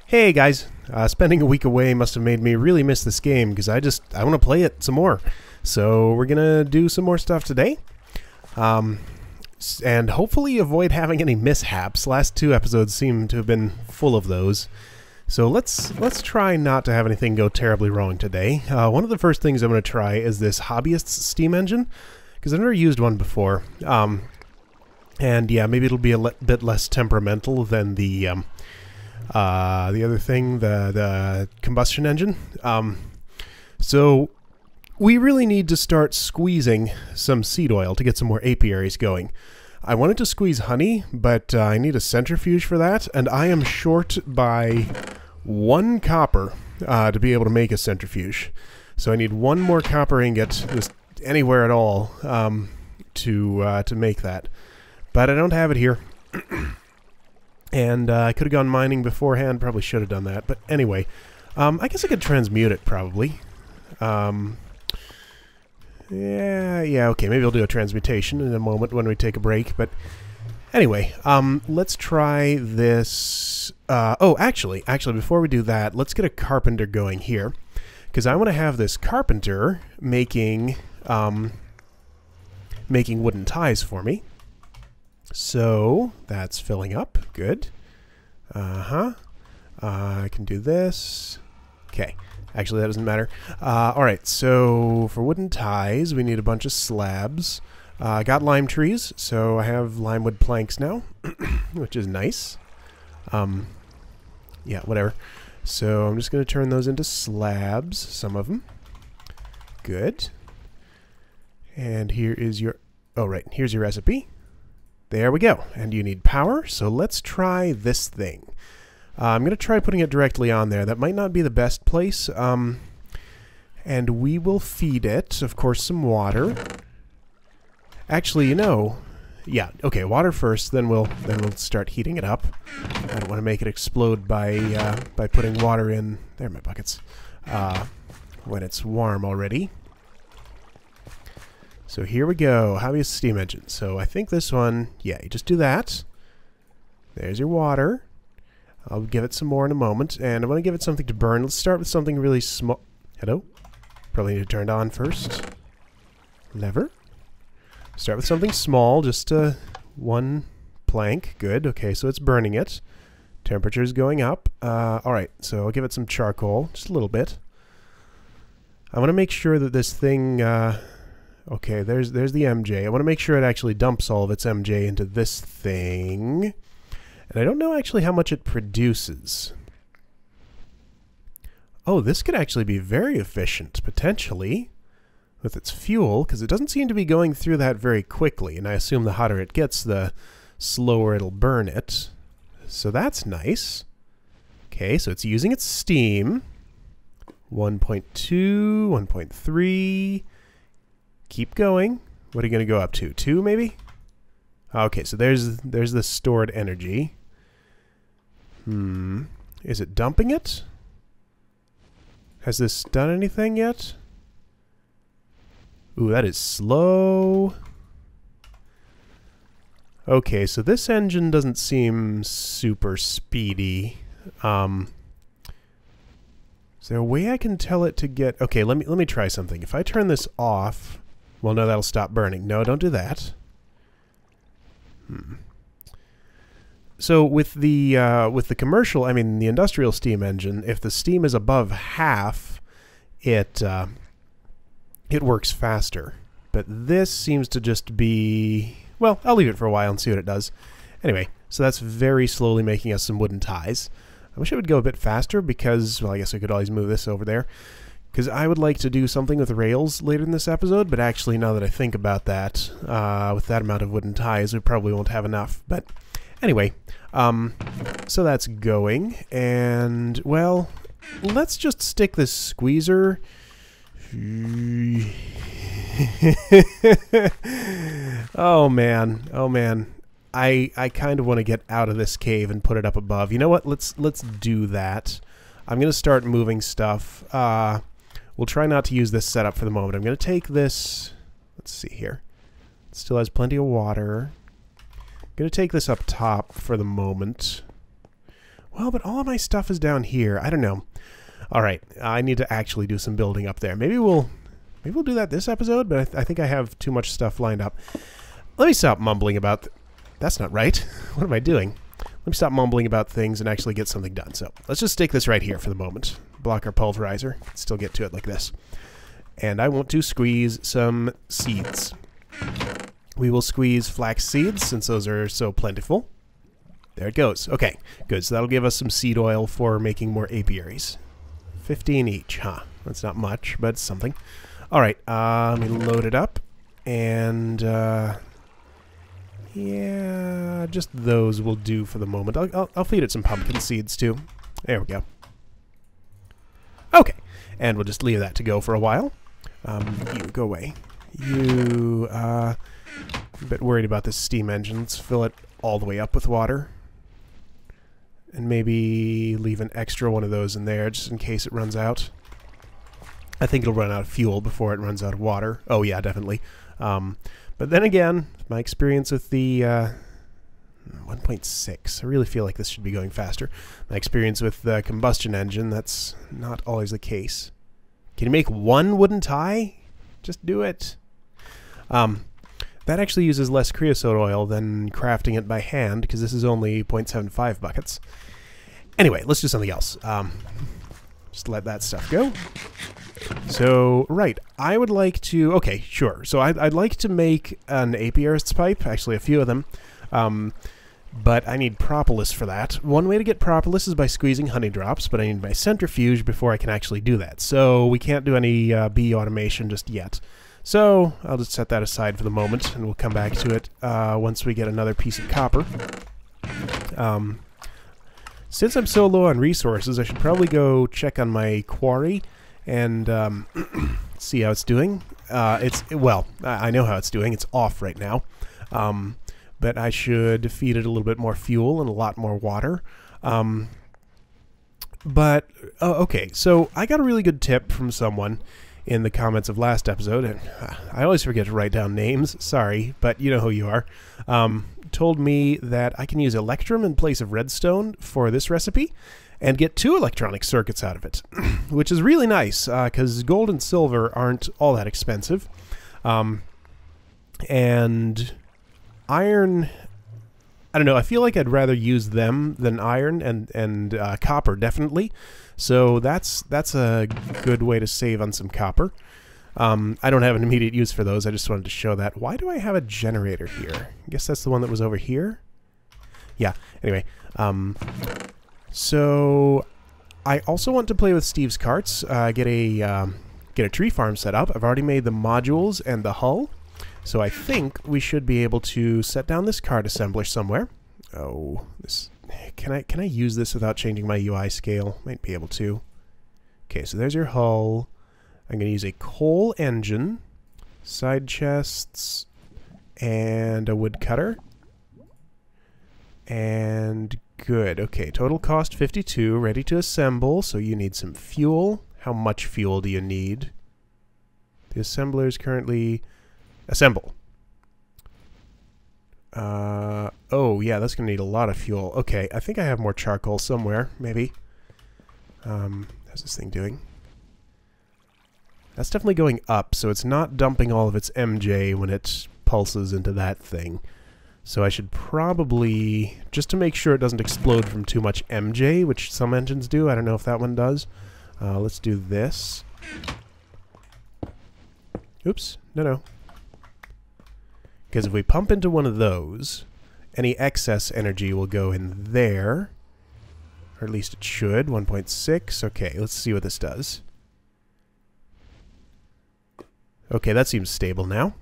Hey guys, spending a week away must have made me really miss this game because I want to play it some more. So we're gonna do some more stuff today, and hopefully avoid having any mishaps. Last two episodes seem to have been full of those. So let's try not to have anything go terribly wrong today. One of the first things I'm going to try is this hobbyist's steam engine, because I've never used one before. And yeah, maybe it'll be a bit less temperamental than the other thing, the combustion engine. So we really need to start squeezing some seed oil to get some more apiaries going. I wanted to squeeze honey, but I need a centrifuge for that, and I am short by 1 copper to be able to make a centrifuge. So I need 1 more copper ingot, just anywhere at all, to make that. But I don't have it here. And I could have gone mining beforehand, probably should have done that. But anyway, I guess I could transmute it, probably. Yeah, okay, maybe I'll do a transmutation in a moment when we take a break, but anyway, let's try this. Oh, actually, before we do that, let's get a carpenter going here, because I want to have this carpenter making wooden ties for me. So that's filling up. Good. I can do this. Okay. Actually, that doesn't matter. Alright, so for wooden ties, we need a bunch of slabs. I got lime trees, so I have lime wood planks now, which is nice. Yeah, whatever. So I'm just going to turn those into slabs, some of them. Good. And here is your... Oh, right, here's your recipe. There we go. And you need power, so let's try this thing. I'm going to try putting it directly on there. That might not be the best place. And we will feed it, of course, some water. Actually, you know, yeah, okay, water first, then we'll start heating it up. I don't want to make it explode by putting water in. There are my buckets. When it's warm already. So here we go. Hobbyist steam engine. So I think this one, yeah, you just do that. There's your water. I'll give it some more in a moment, and I want to give it something to burn. Let's start with something really small. Hello? Probably need to turn it on first. Lever. Start with something small, just 1 plank. Good. Okay, so it's burning it. Temperature's going up. Alright, so I'll give it some charcoal, just a little bit. I want to make sure that this thing... okay, there's the MJ. I want to make sure it actually dumps all of its MJ into this thing. And I don't know actually how much it produces. Oh, this could actually be very efficient, potentially, with its fuel, because it doesn't seem to be going through that very quickly, and I assume the hotter it gets, the slower it'll burn it. So that's nice. Okay, so it's using its steam. 1.2, 1.3. Keep going. What are you going to go up to? 2, maybe? Okay, so there's the stored energy. Is it dumping it? Has this done anything yet? Ooh, that is slow. Okay, so this engine doesn't seem super speedy. Is there a way I can tell it to get... Okay, let me try something. If I turn this off... Well, no, that'll stop burning. No, don't do that. So with the commercial, I mean the industrial steam engine, if the steam is above half, it works faster. But this seems to just be... Well, I'll leave it for a while and see what it does. Anyway, so that's very slowly making us some wooden ties. I wish it would go a bit faster because, well, I guess I could always move this over there. Because I would like to do something with rails later in this episode, but actually now that I think about that, with that amount of wooden ties, we probably won't have enough. But anyway, so that's going, and, well, let's just stick this squeezer... Oh man. I kind of want to get out of this cave and put it up above. You know what? Let's do that. I'm going to start moving stuff. We'll try not to use this setup for the moment. I'm going to take this... Let's see here. It still has plenty of water. I'm going to take this up top for the moment. Well, but all of my stuff is down here. I don't know. All right, I need to actually do some building up there. Maybe we'll do that this episode, but I think I have too much stuff lined up. Let me stop mumbling about... That's not right. What am I doing? Let me stop mumbling about things and actually get something done. So let's just stick this right here for the moment. Block our pulverizer. Still get to it like this. And I want to squeeze some seeds. We will squeeze flax seeds since those are so plentiful. There it goes. Okay, good. So that'll give us some seed oil for making more apiaries. 15 each, huh? That's not much, but it's something. All right, let me load it up. And, yeah, just those will do for the moment. I'll feed it some pumpkin seeds, too. There we go. Okay, and we'll just leave that to go for a while. You, go away. You, a bit worried about this steam engine. Let's fill it all the way up with water. And maybe leave an extra one of those in there just in case it runs out. I think it'll run out of fuel before it runs out of water. Oh yeah, definitely. But then again, my experience with the 1.6, I really feel like this should be going faster. My experience with the combustion engine, that's not always the case. Can you make one wooden tie? Just do it. That actually uses less creosote oil than crafting it by hand, because this is only 0.75 buckets. Anyway, let's do something else. Just let that stuff go. So, right, I would like to... Okay, sure. So I'd like to make an apiarist's pipe, actually a few of them. But I need propolis for that. One way to get propolis is by squeezing honey drops, but I need my centrifuge before I can actually do that. So we can't do any bee automation just yet. So I'll just set that aside for the moment, and we'll come back to it once we get another piece of copper. Since I'm so low on resources, I should probably go check on my quarry and see how it's doing. Well, I know how it's doing. It's off right now. But I should feed it a little bit more fuel and a lot more water. Okay, so I got a really good tip from someone in the comments of last episode, and I always forget to write down names, sorry, but you know who you are, told me that I can use electrum in place of redstone for this recipe and get 2 electronic circuits out of it, which is really nice, because gold and silver aren't all that expensive. And iron, I don't know, I feel like I'd rather use them than iron and copper, definitely. So that's a good way to save on some copper. I don't have an immediate use for those. I just wanted to show that. Why do I have a generator here? I guess that's the one that was over here. Yeah, anyway. So I also want to play with Steve's carts, get a tree farm set up. I've already made the modules and the hull. So I think we should be able to set down this cart assembler somewhere. Oh, this... Can I use this without changing my UI scale? Might be able to. Okay, so there's your hull. I'm going to use a coal engine, side chests, and a woodcutter. And good. Okay, total cost 52, ready to assemble. So you need some fuel. How much fuel do you need? The assembler is currently... Assemble. Oh, yeah, that's going to need a lot of fuel. Okay, I think I have more charcoal somewhere, maybe. How's this thing doing? That's definitely going up, so it's not dumping all of its MJ when it pulses into that thing. So I should probably, just to make sure it doesn't explode from too much MJ, which some engines do. I don't know if that one does. Let's do this. Oops, no. Because if we pump into one of those, any excess energy will go in there. Or at least it should. 1.6. Okay, let's see what this does. Okay, that seems stable now.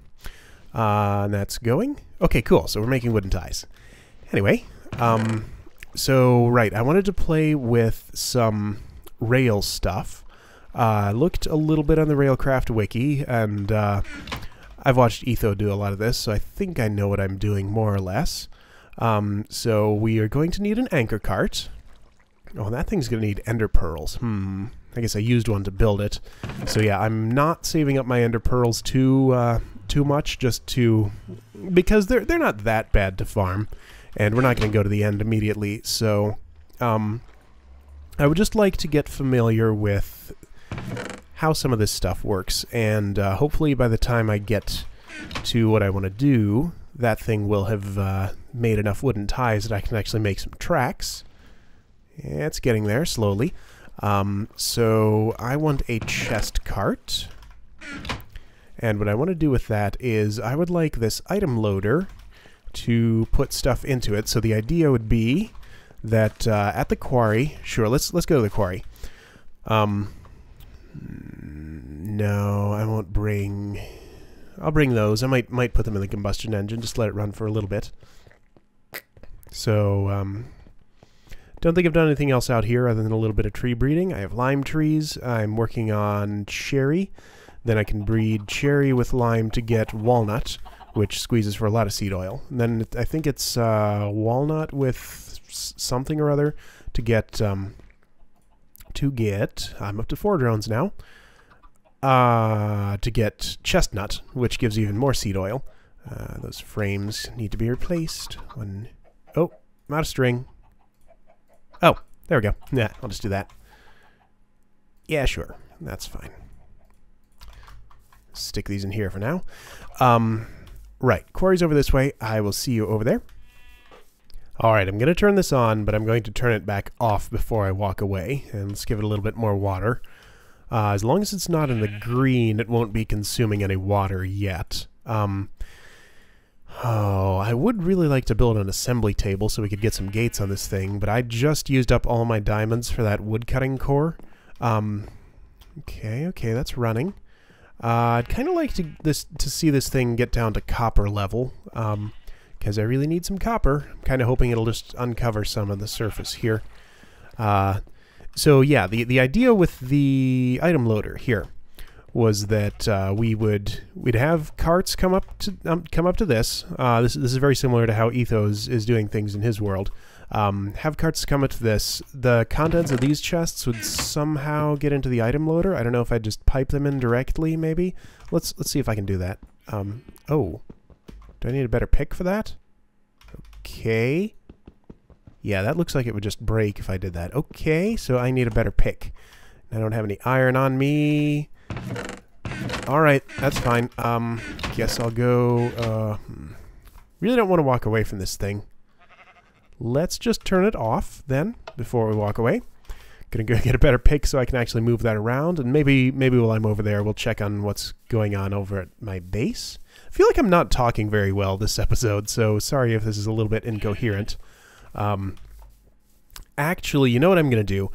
And that's going. Okay, cool. So we're making wooden ties. Anyway, so, right, I wanted to play with some rail stuff. Looked a little bit on the Railcraft wiki, and... I've watched Etho do a lot of this, so I think I know what I'm doing more or less. So we are going to need an anchor cart. Oh, that thing's going to need ender pearls. I guess I used one to build it. So yeah, I'm not saving up my ender pearls too much, just to... Because they're not that bad to farm, and we're not going to go to the end immediately, so I would just like to get familiar with how some of this stuff works, and hopefully by the time I get to what I want to do, that thing will have made enough wooden ties that I can actually make some tracks. Yeah, it's getting there slowly. So I want a chest cart, and what I want to do with that is I would like this item loader to put stuff into it. So the idea would be that at the quarry, sure, let's go to the quarry. No, I won't bring. I'll bring those. I might put them in the combustion engine, just let it run for a little bit. So don't think I've done anything else out here other than a little bit of tree breeding. I have lime trees. I'm working on cherry. Then I can breed cherry with lime to get walnut, which squeezes for a lot of seed oil. And then I think it's walnut with something or other to get I'm up to 4 drones now. To get chestnut, which gives even more seed oil. Those frames need to be replaced. Oh, I'm out of string. Oh, there we go. Yeah, I'll just do that. Yeah, sure. That's fine. Stick these in here for now. Right, quarry's over this way. I will see you over there. Alright, I'm going to turn this on, but I'm going to turn it back off before I walk away. And let's give it a little bit more water. As long as it's not in the green, it won't be consuming any water yet. Oh, I would really like to build an assembly table so we could get some gates on this thing, but I just used up all my diamonds for that woodcutting core. Okay, that's running. I'd kind of like to see this thing get down to copper level, because I really need some copper. I'm kind of hoping it'll just uncover some of the surface here. So yeah, the idea with the item loader here was that we'd have carts come up to this. This is very similar to how Ethos is doing things in his world. Have carts come up to this. The contents of these chests would somehow get into the item loader. I don't know if I'd just pipe them in directly, maybe. Let's see if I can do that. Oh, do I need a better pick for that? Okay. Yeah, that looks like it would just break if I did that. Okay, so I need a better pick. I don't have any iron on me. Alright, that's fine. Guess I'll go... Really don't want to walk away from this thing. Let's just turn it off, then, before we walk away. Gonna go get a better pick so I can actually move that around, and maybe while I'm over there, we'll check on what's going on over at my base. I feel like I'm not talking very well this episode, so sorry if this is a little bit incoherent. Actually, you know what I'm going to do?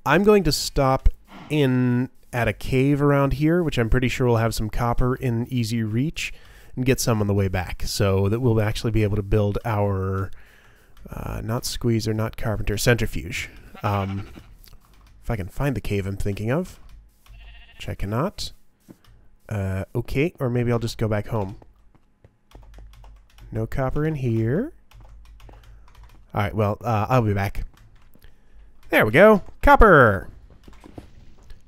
I'm going to stop in at a cave around here, which I'm pretty sure will have some copper in easy reach, and get some on the way back, so that we'll actually be able to build our, not squeezer, not carpenter, centrifuge. If I can find the cave I'm thinking of, which I cannot. Okay, or maybe I'll just go back home. No copper in here. Alright, well, I'll be back. There we go. Copper!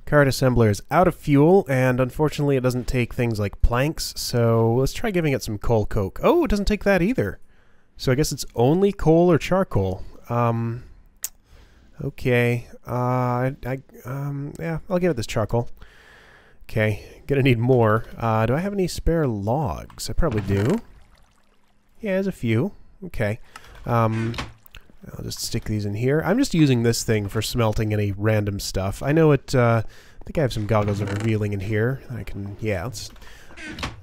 Cart assembler is out of fuel, and unfortunately it doesn't take things like planks, so let's try giving it some coal coke. Oh, it doesn't take that either. So I guess it's only coal or charcoal. Okay. Yeah, I'll give it this charcoal. Okay, gonna need more. Do I have any spare logs? I probably do. Yeah, there's a few. Okay. I'll just stick these in here. I'm just using this thing for smelting any random stuff. I know it, I think I have some goggles of revealing in here. I can, yeah,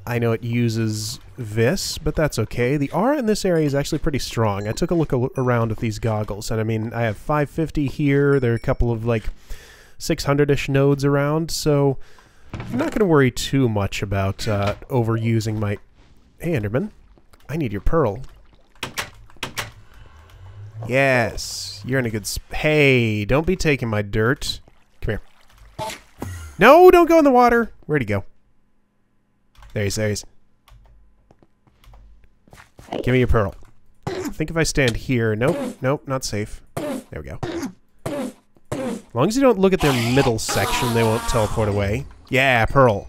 I know it uses this, but that's okay. The aura in this area is actually pretty strong. I took a look around with these goggles, and I mean, I have 550 here. There are a couple of, like, 600-ish nodes around, so I'm not going to worry too much about overusing my... Hey, Enderman. I need your pearl. Yes, you're in a good hey, don't be taking my dirt. Come here. No, don't go in the water. Where'd he go? There he is. Give me your pearl. I think if I stand here... Nope, not safe. There we go. As long as you don't look at their middle section, they won't teleport away. Yeah, pearl.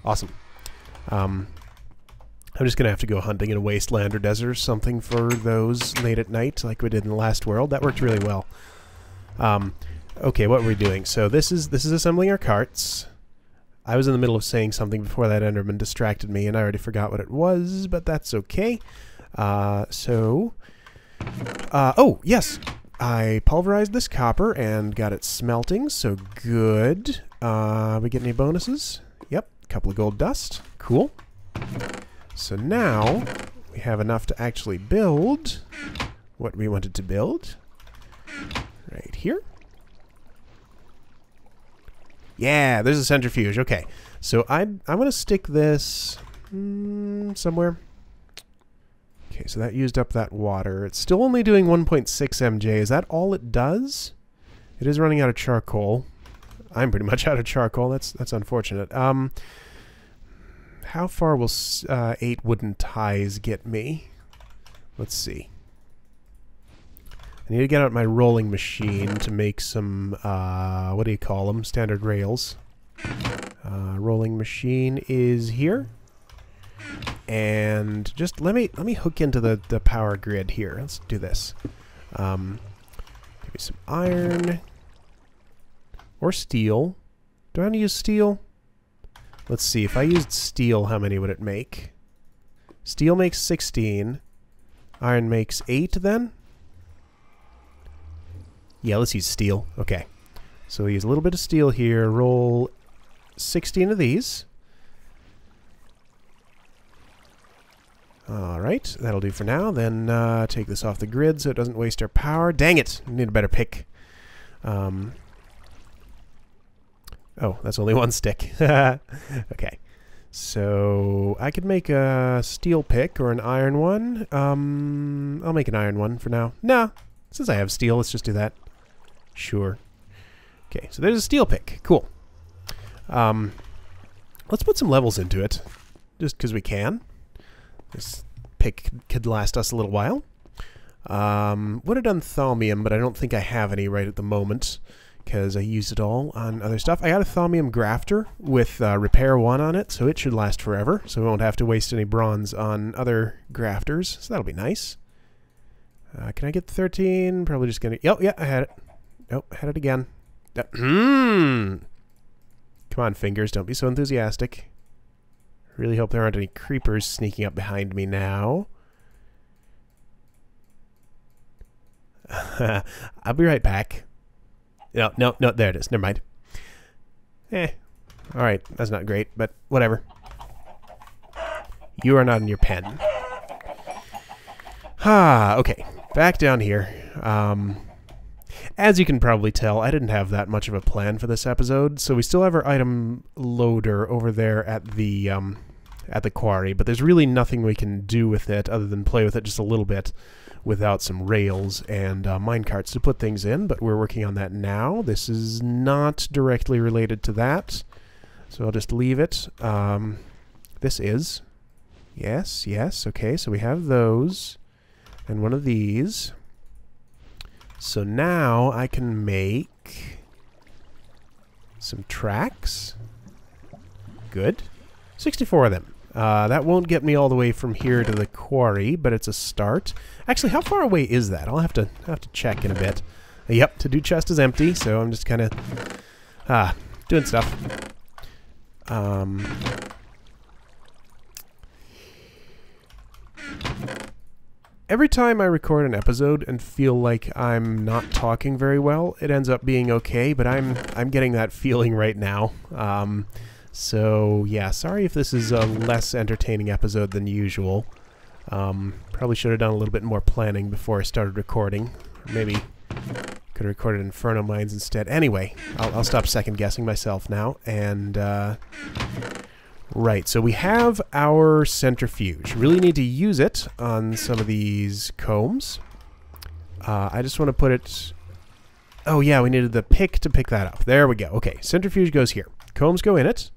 Awesome. I'm just going to have to go hunting in a wasteland or desert or something for those late at night like we did in the last world. That worked really well. Okay, what were we doing? So this is assembling our carts. I was in the middle of saying something before that Enderman distracted me, and I already forgot what it was, but that's okay. Oh, yes! I pulverized this copper and got it smelting, so good. We get any bonuses? Yep, a couple of gold dust. Cool. So now we have enough to actually build what we wanted to build. Right here. Yeah, there's a centrifuge. Okay, so I'm going to stick this somewhere. Okay, so that used up that water. It's still only doing 1.6 MJ. Is that all it does? It is running out of charcoal. I'm pretty much out of charcoal. That's unfortunate. How far will 8 wooden ties get me? Let's see. I need to get out my rolling machine to make some, what do you call them? Standard rails. Rolling machine is here. And just let me hook into the power grid here. Let's do this. Give me some iron. Or steel. Do I want to use steel? Let's see. If I used steel, how many would it make? Steel makes 16. Iron makes 8 then? Yeah, let's use steel. Okay. So we use a little bit of steel here. Roll 16 of these. Alright, that'll do for now. Then take this off the grid so it doesn't waste our power. Dang it! We need a better pick. Oh, that's only one stick. Okay. So I could make a steel pick or an iron one. I'll make an iron one for now. Nah, since I have steel, let's just do that. Sure. Okay, so there's a steel pick. Cool. Let's put some levels into it, just because we can. This pick could last us a little while. Would have done thaumium, but I don't think I have any right at the moment, because I used it all on other stuff. I got a thaumium grafter with repair 1 on it, so it should last forever, so we won't have to waste any bronze on other grafters, so that'll be nice. Can I get 13? Probably just gonna... Oh, yeah, I had it. Oh, I had it again. Come on, fingers, don't be so enthusiastic. Really hope there aren't any creepers sneaking up behind me now. I'll be right back. No, there it is. Never mind. Alright, that's not great, but whatever. You are not in your pen. Okay. Back down here. As you can probably tell, I didn't have that much of a plan for this episode, so we still have our item loader over there at the quarry, but there's really nothing we can do with it other than play with it just a little bit without some rails and minecarts to put things in, but we're working on that now. This is not directly related to that, so I'll just leave it. This is. Yes, okay, so we have those, and one of these. So now I can make some tracks. Good. 64 of them. That won't get me all the way from here to the quarry, but it's a start. Actually, how far away is that? I'll have to check in a bit. Yep, to-do chest is empty, so I'm just kind of doing stuff. Every time I record an episode and feel like I'm not talking very well, it ends up being okay, but I'm getting that feeling right now. So yeah, sorry if this is a less entertaining episode than usual. Probably should have done a little bit more planning before I started recording. Maybe could have recorded Inferno Mines instead. Anyway, I'll stop second guessing myself now. And right, so we have our centrifuge. Really need to use it on some of these combs. I just want to put it... Oh yeah, we needed the pick to pick that up. There we go. Okay, centrifuge goes here. Combs go in it.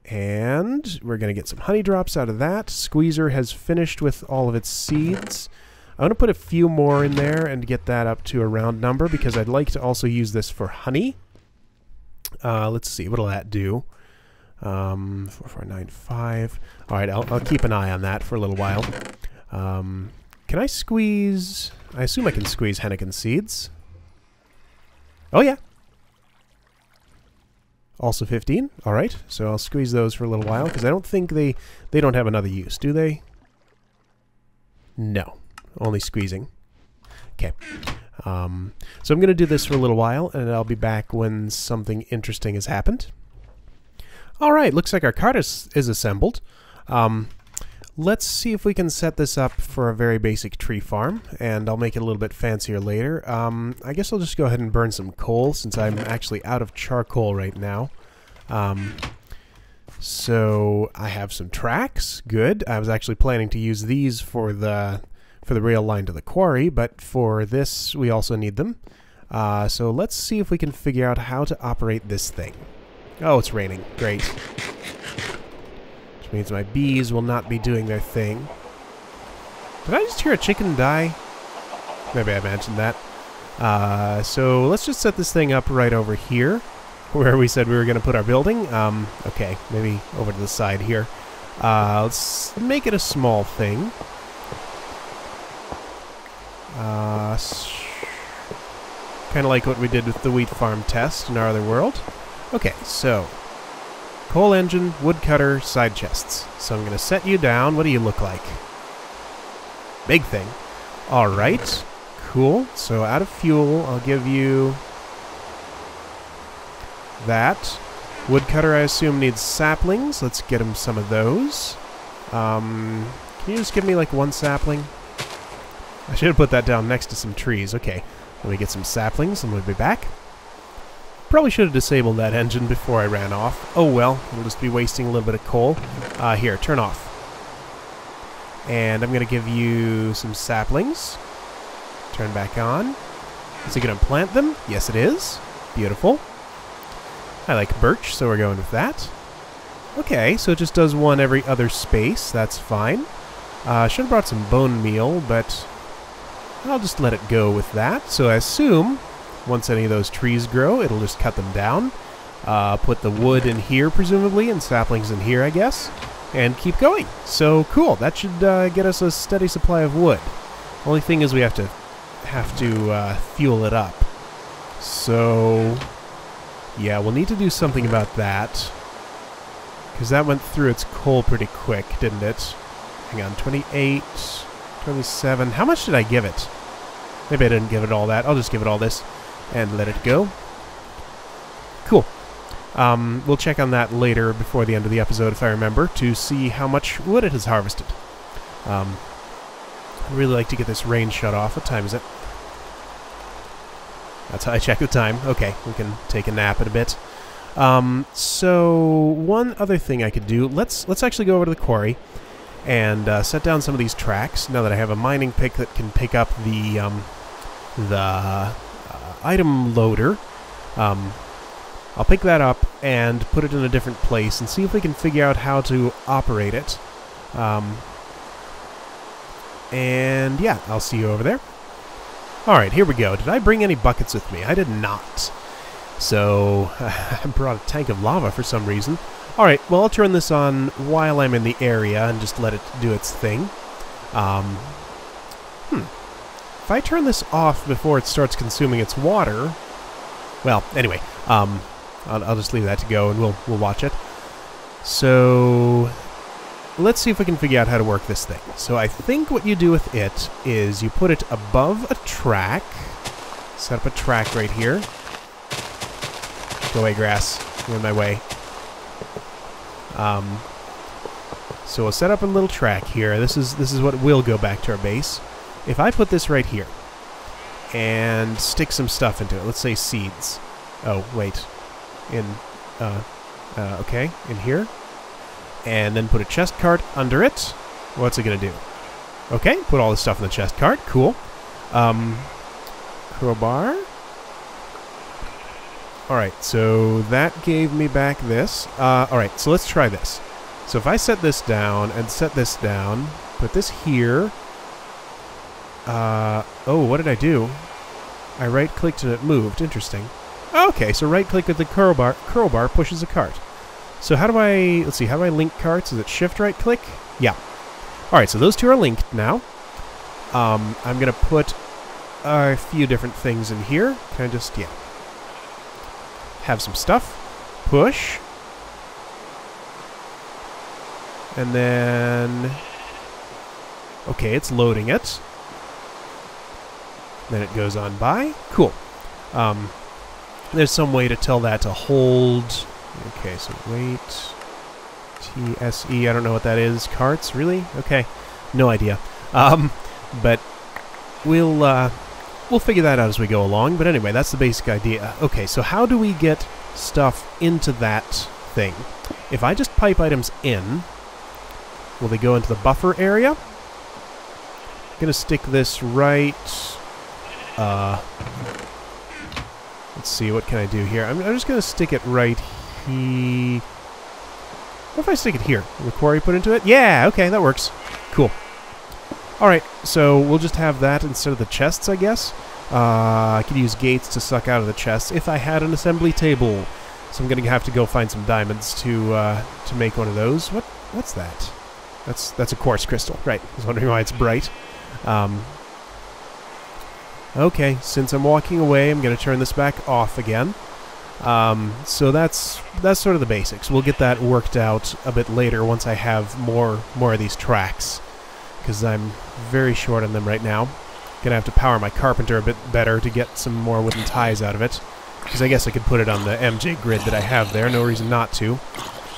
And we're going to get some honey drops out of that. Squeezer has finished with all of its seeds. I'm going to put a few more in there and get that up to a round number because I'd like to also use this for honey. Let's see, what'll that do? 4495. All right, I'll keep an eye on that for a little while. Can I squeeze... I assume I can squeeze Hennigan seeds. Oh, yeah. Also 15. All right, so I'll squeeze those for a little while, because I don't think they don't have another use, do they? No. Only squeezing. Okay. So I'm going to do this for a little while, and I'll be back when something interesting has happened. All right, looks like our cart is assembled. Let's see if we can set this up for a very basic tree farm, and I'll make it a little bit fancier later. I guess I'll just go ahead and burn some coal, since I'm actually out of charcoal right now. So I have some tracks. Good. I was actually planning to use these for the rail line to the quarry, but for this we also need them. So let's see if we can figure out how to operate this thing. Oh, it's raining. Great. Which means my bees will not be doing their thing. Did I just hear a chicken die? Maybe I mentioned that. So let's just set this thing up right over here, where we said we were going to put our building. Okay, maybe over to the side here. Let's make it a small thing. Kind of like what we did with the wheat farm test in our other world. Okay, so coal engine, woodcutter, side chests. So I'm going to set you down. What do you look like? Big thing. All right, cool. So out of fuel, I'll give you that. Woodcutter, I assume, needs saplings. Let's get him some of those. Can you just give me like one sapling? I should have put that down next to some trees. Okay, let me get some saplings and we'll be back. Probably should have disabled that engine before I ran off. Oh well, we'll just be wasting a little bit of coal. Here, turn off. And I'm going to give you some saplings. Turn back on. Is it going to plant them? Yes, it is. Beautiful. I like birch, so we're going with that. Okay, so it just does one every other space. That's fine. Should have brought some bone meal, but I'll just let it go with that. So I assume once any of those trees grow, it'll just cut them down. Put the wood in here, presumably, and saplings in here, I guess, and keep going. So cool. That should get us a steady supply of wood. Only thing is we have to fuel it up. So yeah, we'll need to do something about that, because that went through its coal pretty quick, didn't it? Hang on, 28, 27. How much did I give it? Maybe I didn't give it all that. I'll just give it all this and let it go. Cool. We'll check on that later before the end of the episode, if I remember, to see how much wood it has harvested. I'd really like to get this rain shut off. What time is it? That's how I check the time. Okay, we can take a nap in a bit. So one other thing I could do, let's actually go over to the quarry and set down some of these tracks. Now that I have a mining pick that can pick up the item loader, I'll pick that up and put it in a different place and see if we can figure out how to operate it. And yeah, I'll see you over there. Alright, here we go. Did I bring any buckets with me? I did not. So, I brought a tank of lava for some reason. Alright, well, I'll turn this on while I'm in the area and just let it do its thing. If I turn this off before it starts consuming its water... Well, anyway, I'll just leave that to go and we'll watch it. So, let's see if we can figure out how to work this thing. So I think what you do with it is you put it above a track. Set up a track right here. Go away, grass. You're in my way. So we'll set up a little track here. This is what will go back to our base. If I put this right here and stick some stuff into it, let's say seeds. Oh, wait. Okay, in here. And then put a chest cart under it. What's it going to do? Okay, put all this stuff in the chest cart. Cool. Crowbar. Alright, so that gave me back this. Alright, so let's try this. So if I set this down and set this down, put this here. Oh, what did I do? I right-clicked and it moved. Interesting. Okay, so right-click with the crowbar pushes a cart. So how do I... Let's see, how do I link carts? Is it shift right click? Yeah. Alright, so those two are linked now. I'm going to put a few different things in here. Can I just... Yeah. Have some stuff. Push. And then... Okay, it's loading it. Then it goes on by. Cool. There's some way to tell that to hold. Okay, so wait. TSE, I don't know what that is. Carts, really? Okay, no idea. But we'll figure that out as we go along. But anyway, that's the basic idea. Okay, so how do we get stuff into that thing? If I just pipe items in, will they go into the buffer area? I'm gonna stick this right... let's see, what can I do here? I'm just going to stick it right here. What if I stick it here? Will the quarry put into it? Yeah, okay, that works. Cool. Alright, so we'll just have that instead of the chests, I guess. I could use gates to suck out of the chests if I had an assembly table. So I'm going to have to go find some diamonds to make one of those. What's that? That's a quartz crystal. Right, I was wondering why it's bright. Okay, since I'm walking away, I'm going to turn this back off again. So that's sort of the basics. We'll get that worked out a bit later once I have more of these tracks, because I'm very short on them right now. Gonna have to power my carpenter a bit better to get some more wooden ties out of it, because I guess I could put it on the MJ grid that I have there. No reason not to.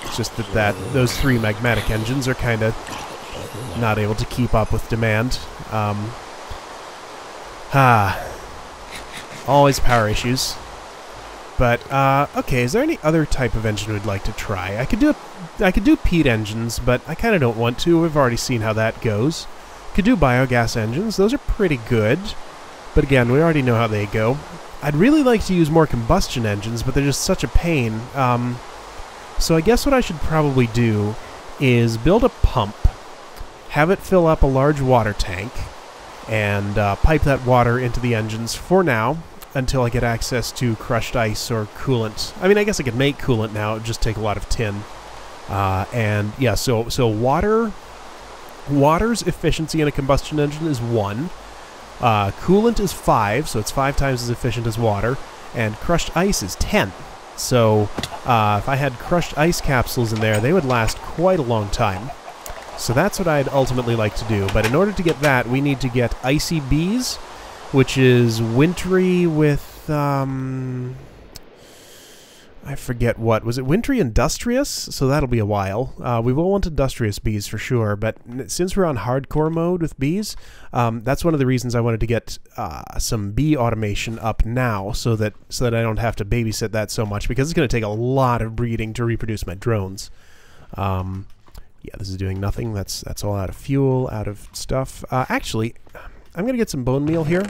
It's just that those 3 magmatic engines are kind of not able to keep up with demand. Always power issues. But, okay, is there any other type of engine we'd like to try? I could do peat engines, but I kind of don't want to. We've already seen how that goes. Could do biogas engines. Those are pretty good. But again, we already know how they go. I'd really like to use more combustion engines, but they're just such a pain. So I guess what I should probably do is build a pump, have it fill up a large water tank, and pipe that water into the engines for now until I get access to crushed ice or coolant. I mean, I guess I could make coolant now. It would just take a lot of tin. And yeah, so water's efficiency in a combustion engine is 1. Coolant is 5, so it's 5 times as efficient as water. And crushed ice is 10. So if I had crushed ice capsules in there, they would last quite a long time. So that's what I'd ultimately like to do. But in order to get that, we need to get Icy Bees, which is wintry with, I forget what. Was it wintry industrious? So that'll be a while. We will want industrious bees for sure, but since we're on hardcore mode with bees, that's one of the reasons I wanted to get some bee automation up now, so that I don't have to babysit that so much, because it's going to take a lot of breeding to reproduce my drones. Yeah, this is doing nothing. That's all out of fuel, out of stuff. Actually, I'm going to get some bone meal here,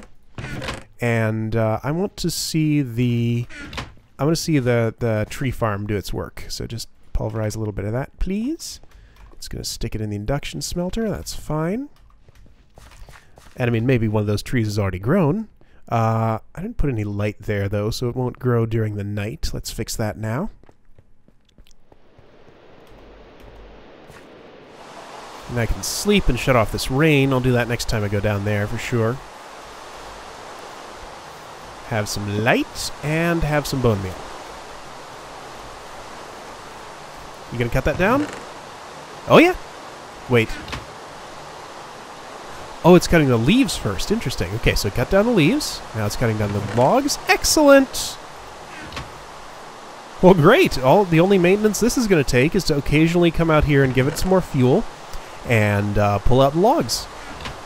and I want to see the tree farm do its work. So just pulverize a little bit of that, please. It's going to stick it in the induction smelter. That's fine. And I mean, maybe one of those trees is already grown. I didn't put any light there, though, so it won't grow during the night. Let's fix that now. And I can sleep and shut off this rain. I'll do that next time I go down there for sure. Have some light and have some bone meal. You gonna cut that down? Oh yeah? Wait. Oh, it's cutting the leaves first. Interesting. Okay, so cut down the leaves. Now it's cutting down the logs. Excellent! Well, great. The only maintenance this is going to take is to occasionally come out here and give it some more fuel and pull out the logs.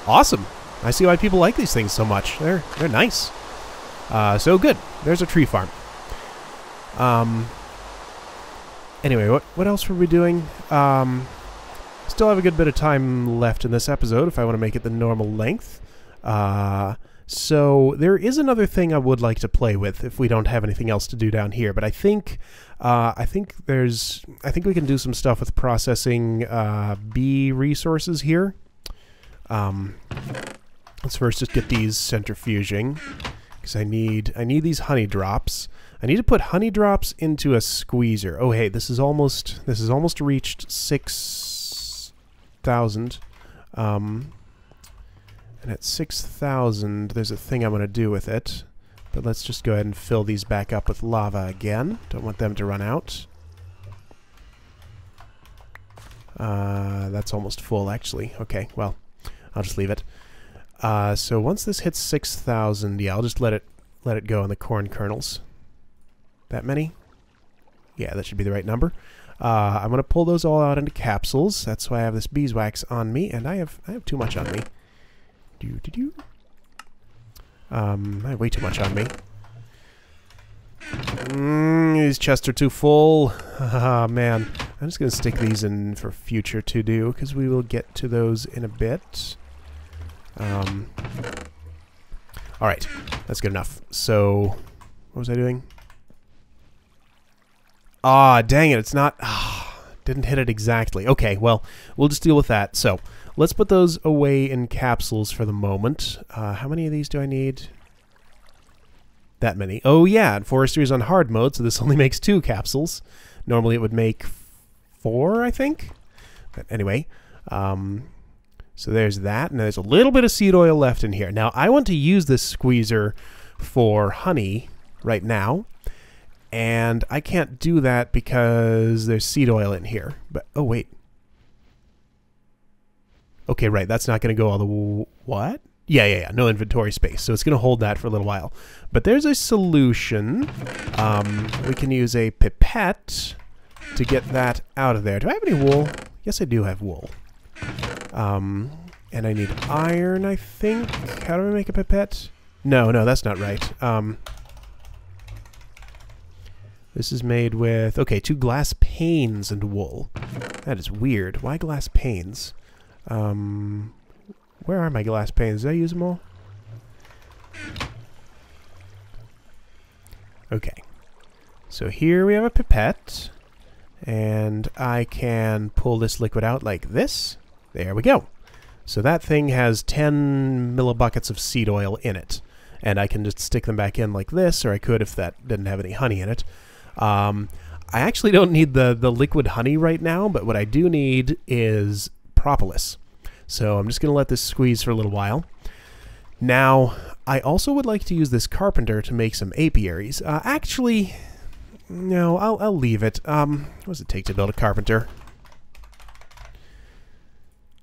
Awesome. I see why people like these things so much. They're nice. So good. There's a tree farm. Anyway, what else were we doing? Still have a good bit of time left in this episode if I want to make it the normal length. So there is another thing I would like to play with if we don't have anything else to do down here. But I think we can do some stuff with processing bee resources here. Let's first just get these centrifuging. because I need these honey drops. I need to put honey drops into a squeezer. Oh hey, this is almost reached 6,000. And at 6,000, there's a thing I'm going to do with it. But let's just go ahead and fill these back up with lava again. Don't want them to run out. That's almost full, actually. Okay, well, I'll just leave it. So once this hits 6,000, yeah, I'll just let it go on the corn kernels. That many? Yeah, that should be the right number. I'm going to pull those all out into capsules. That's why I have this beeswax on me, and I have too much on me. I have way too much on me. These chests are too full. Ah, man. I'm just going to stick these in for future to do, because we will get to those in a bit. Alright, that's good enough. So, what was I doing? Ah, dang it, it's not... didn't hit it exactly. Okay, well, we'll just deal with that. So, let's put those away in capsules for the moment. How many of these do I need? That many. Oh yeah, and forestry is on hard mode, so this only makes 2 capsules. Normally it would make 4, I think. But anyway, so there's that, and there's a little bit of seed oil left in here. Now, I want to use this squeezer for honey right now, and I can't do that because there's seed oil in here. But, oh wait. Okay, right, that's not going to go all the... What? Yeah, no inventory space, so it's going to hold that for a little while. But there's a solution. We can use a pipette to get that out of there. Do I have any wool? Yes, I do have wool. And I need iron, I think. How do I make a pipette? No, that's not right. This is made with... Okay, 2 glass panes and wool. That is weird. Why glass panes? Where are my glass panes? Did I use them all? Okay. So here we have a pipette. And I can pull this liquid out like this. There we go. So that thing has 10 millibuckets of seed oil in it. And I can just stick them back in like this, or I could if that didn't have any honey in it. I actually don't need the liquid honey right now, but what I do need is propolis. So I'm just going to let this squeeze for a little while. Now, I also would like to use this carpenter to make some apiaries. Actually, no, I'll leave it. What does it take to build a carpenter?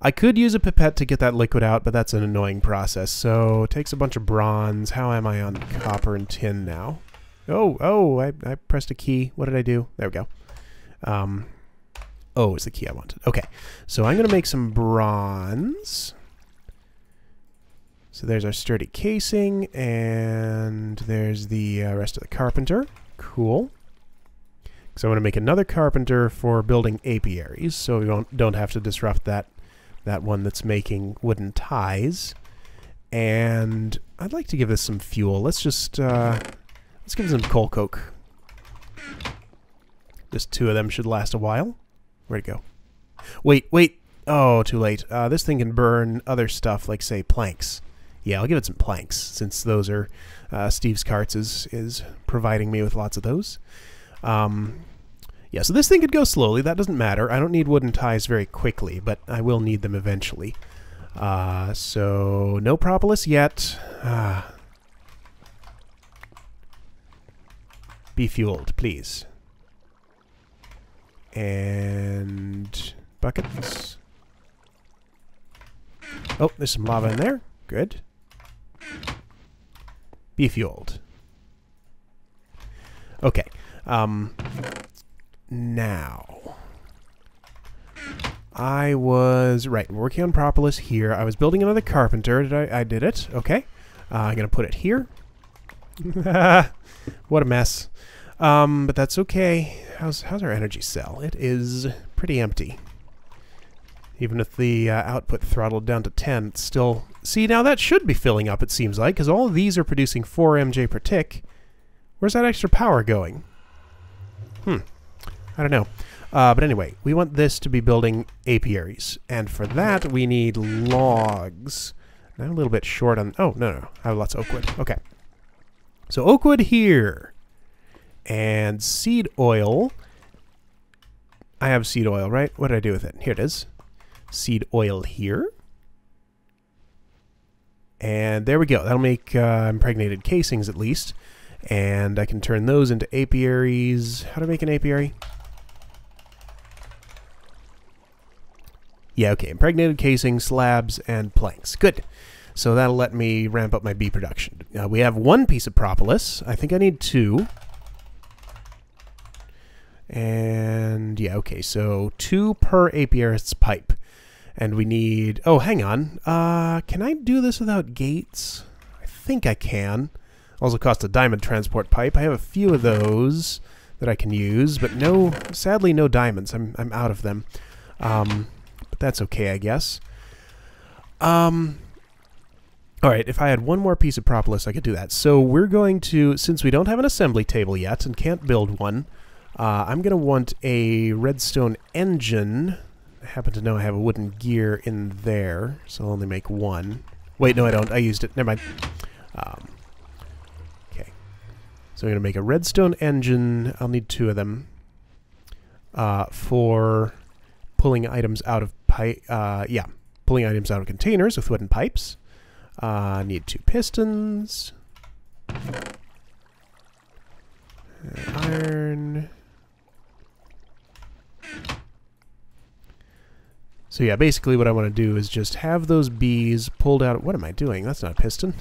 I could use a pipette to get that liquid out, but that's an annoying process. So it takes a bunch of bronze. How am I on copper and tin now? Oh, I pressed a key. What did I do? There we go. Oh, it's the key I wanted. Okay, so I'm going to make some bronze. So there's our sturdy casing, and there's the rest of the carpenter. Cool. So I'm going to make another carpenter for building apiaries, so we don't have to disrupt that one that's making wooden ties. And I'd like to give this some fuel. Let's just let's give it some coal coke. Just 2 of them should last a while. Where'd it go? Wait. Oh, too late. This thing can burn other stuff, like, say, planks. Yeah, I'll give it some planks, since those are... Steve's Carts is providing me with lots of those. Yeah, so this thing could go slowly. That doesn't matter. I don't need wooden ties very quickly, but I will need them eventually. So, no propolis yet. Be fueled, please. And buckets. Oh, there's some lava in there. Good. Be fueled. Okay. Now, I was working on propolis here. I was building another carpenter. I did it. Okay. I'm gonna put it here. What a mess. But that's okay. How's our energy cell? It is pretty empty. Even with the output throttled down to 10, it's still... See, now that should be filling up, it seems like, because all of these are producing 4 MJ per tick. Where's that extra power going? I don't know. But anyway, we want this to be building apiaries. And for that, we need logs. I'm a little bit short on... Oh, no. I have lots of oak wood. Okay. So oak wood here. And seed oil. I have seed oil, right? What did I do with it? Here it is. Seed oil here. And there we go. That'll make impregnated casings at least. And I can turn those into apiaries. How to make an apiary? Yeah, okay. Impregnated casings, slabs, and planks. Good. So that'll let me ramp up my bee production. We have one piece of propolis. I think I need 2. And yeah, okay. So 2 per apiarist's pipe. And we need... Oh, hang on. Can I do this without gates? I think I can. Also cost a diamond transport pipe. I have a few of those that I can use, but no... Sadly, no diamonds. I'm out of them. But that's okay, I guess. Alright, if I had one more piece of propolis, I could do that. So we're going to... Since we don't have an assembly table yet and can't build one, I'm going to want a redstone engine... I happen to know I have a wooden gear in there, so I'll only make 1. Wait, no I don't. I used it. Never mind. Okay. So I'm going to make a redstone engine. I'll need 2 of them for pulling items out of pulling items out of containers with wooden pipes. Need 2 pistons. Iron. So yeah, basically what I want to do is just have those bees pulled out... What am I doing? That's not a piston.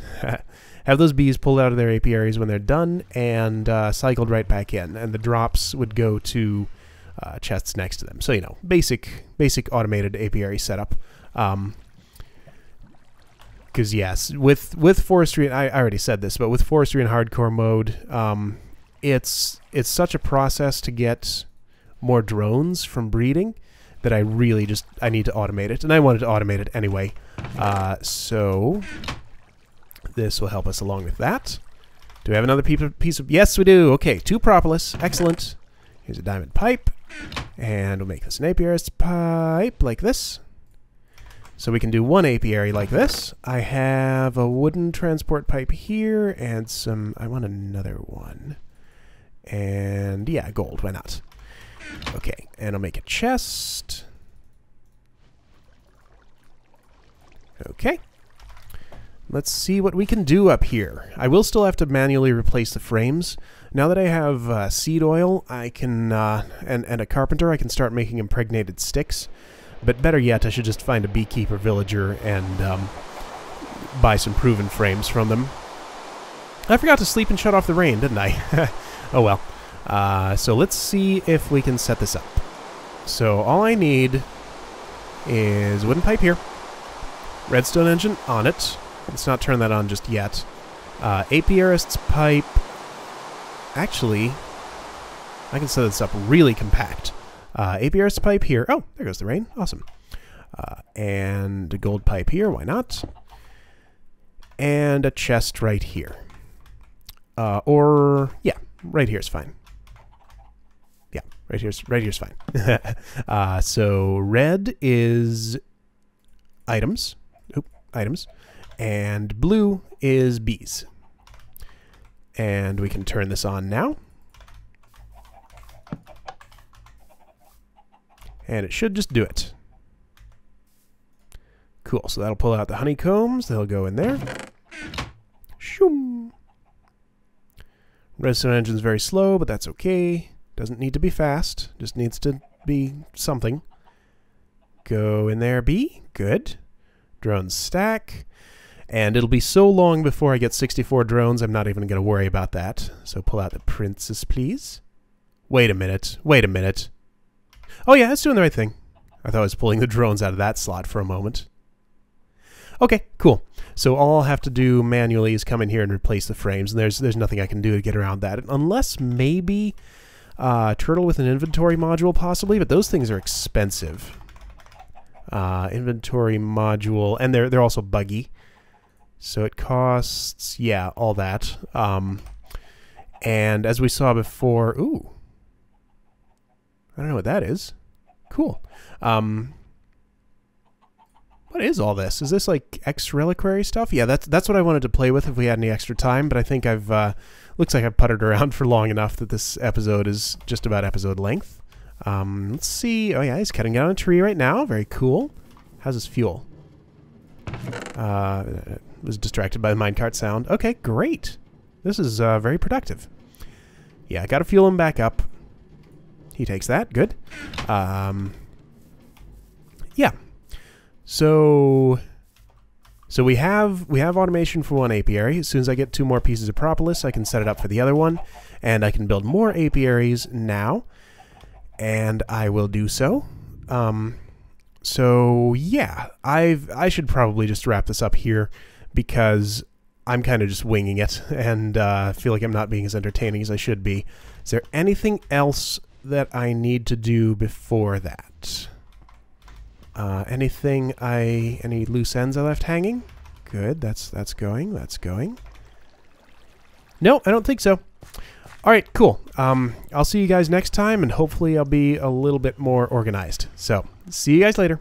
Have those bees pulled out of their apiaries when they're done and cycled right back in. And the drops would go to chests next to them. So, you know, basic automated apiary setup. Because, yes, with forestry... And I already said this, but with forestry and hardcore mode, it's such a process to get more drones from breeding that I really I need to automate it. And I wanted to automate it anyway. So this will help us along with that. Do we have another piece of... Yes, we do. Okay, 2 propolis. Excellent. Here's a diamond pipe. And we'll make this an apiarist's pipe like this. So we can do 1 apiary like this. I have a wooden transport pipe here and some... I want another one. And yeah, gold. Why not? Okay, and I'll make a chest. Okay. Let's see what we can do up here. I will still have to manually replace the frames. Now that I have seed oil, I can, and a carpenter, I can start making impregnated sticks. But better yet, I should just find a beekeeper villager and buy some proven frames from them. I forgot to sleep and shut off the rain, didn't I? Oh well. So let's see if we can set this up. So all I need is a wooden pipe here. Redstone engine on it. Let's not turn that on just yet. Apiarist's pipe. Actually, I can set this up really compact. Apiarist's pipe here. Oh, there goes the rain. Awesome. And a gold pipe here. Why not? And a chest right here. Or, yeah, right here is fine. Yeah, right here's fine. So red is items. Items. And blue is bees. And we can turn this on now. And it should just do it. Cool, so that'll pull out the honeycombs. They'll go in there. Shoom. Redstone engine's very slow, but that's okay. Doesn't need to be fast. Just needs to be something. Go in there, bee. Good. Drones stack. And it'll be so long before I get 64 drones, I'm not even going to worry about that. So pull out the princess, please. Wait a minute. Wait a minute. Oh yeah, it's doing the right thing. I thought I was pulling the drones out of that slot for a moment. Okay, cool. So all I'll have to do manually is come in here and replace the frames, and there's nothing I can do to get around that. Unless maybe turtle with an inventory module, possibly, but those things are expensive. Inventory module, and they're also buggy. So it costs, yeah, all that. And as we saw before, ooh. I don't know what that is. Cool. What is all this? Is this like ex-reliquary stuff? Yeah, that's what I wanted to play with if we had any extra time, but I think I've looks like I've puttered around for long enough that this episode is just about episode length. Let's see. Oh yeah, he's cutting down a tree right now. Very cool. How's his fuel? Was distracted by the minecart sound. Okay, great. This is very productive. Yeah, I gotta fuel him back up. He takes that. Good. Yeah. So we have automation for one apiary. As soon as I get 2 more pieces of propolis, I can set it up for the other one, and I can build more apiaries now, and I will do so. So yeah, I should probably just wrap this up here because I'm kind of just winging it, and feel like I'm not being as entertaining as I should be. Is there anything else that I need to do before that? Any loose ends I left hanging? Good, that's going. No, I don't think so. All right, cool. I'll see you guys next time, and hopefully I'll be a little bit more organized. So, see you guys later.